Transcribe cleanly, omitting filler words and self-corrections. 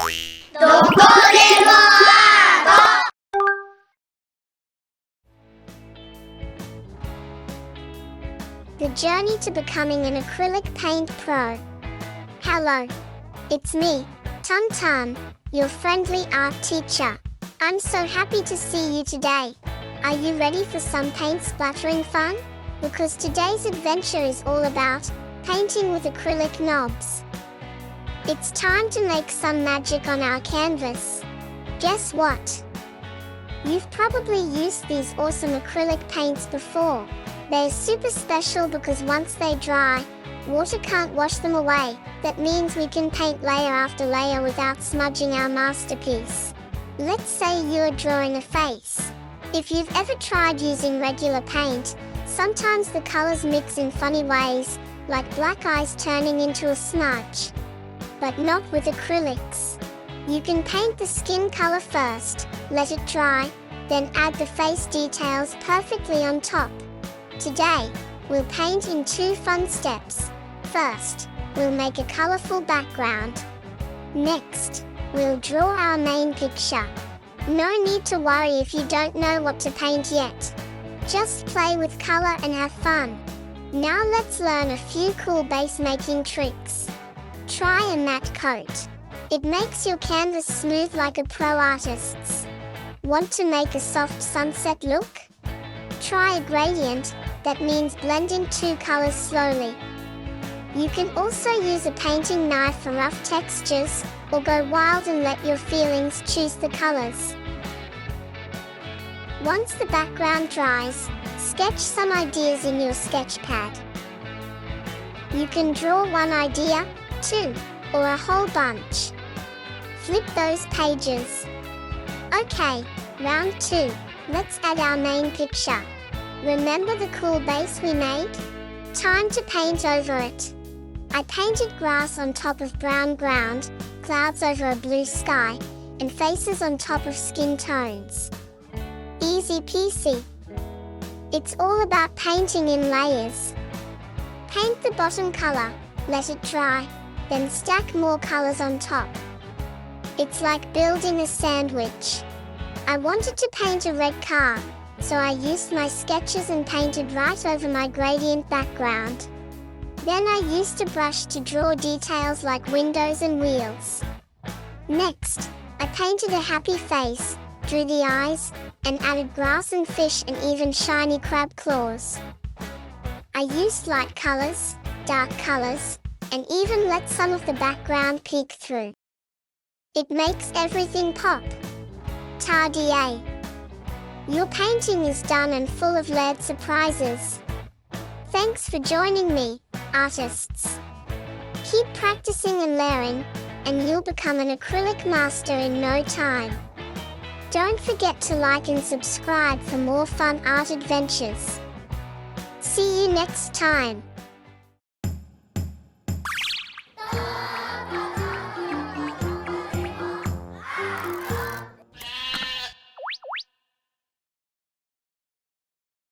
The journey to becoming an acrylic paint pro. Hello, it's me, Tum Tum, your friendly art teacher. I'm so happy to see you today. Are you ready for some paint splattering fun? Because today's adventure is all about painting with acrylic knobs. It's time to make some magic on our canvas. Guess what? You've probably used these awesome acrylic paints before. They're super special because once they dry, water can't wash them away. That means we can paint layer after layer without smudging our masterpiece. Let's say you're drawing a face. If you've ever tried using regular paint, sometimes the colors mix in funny ways, like black eyes turning into a smudge. But not with acrylics. You can paint the skin color first, let it dry, then add the face details perfectly on top. Today, we'll paint in 2 fun steps. First, we'll make a colorful background. Next, we'll draw our main picture. No need to worry if you don't know what to paint yet. Just play with color and have fun. Now let's learn a few cool base making tricks. Try a matte coat. It makes your canvas smooth like a pro artist's. Want to make a soft sunset look? Try a gradient. That means blending 2 colors slowly. You can also use a painting knife for rough textures, or go wild and let your feelings choose the colors. Once the background dries, sketch some ideas in your sketch pad. You can draw 1 idea, 2, or a whole bunch. Flip those pages. Okay, round 2. Let's add our main picture. Remember the cool base we made? Time to paint over it. I painted grass on top of brown ground, clouds over a blue sky, and faces on top of skin tones. Easy peasy. It's all about painting in layers. Paint the bottom color, let it dry, then stack more colors on top. It's like building a sandwich. I wanted to paint a red car, so I used my sketches and painted right over my gradient background. Then I used a brush to draw details like windows and wheels. Next, I painted a happy face, drew the eyes, and added grass and fish and even shiny crab claws. I used light colors, dark colors, and even let some of the background peek through. It makes everything pop. Ta-da! Your painting is done and full of layered surprises. Thanks for joining me, artists. Keep practicing and layering, and you'll become an acrylic master in no time. Don't forget to like and subscribe for more fun art adventures. See you next time.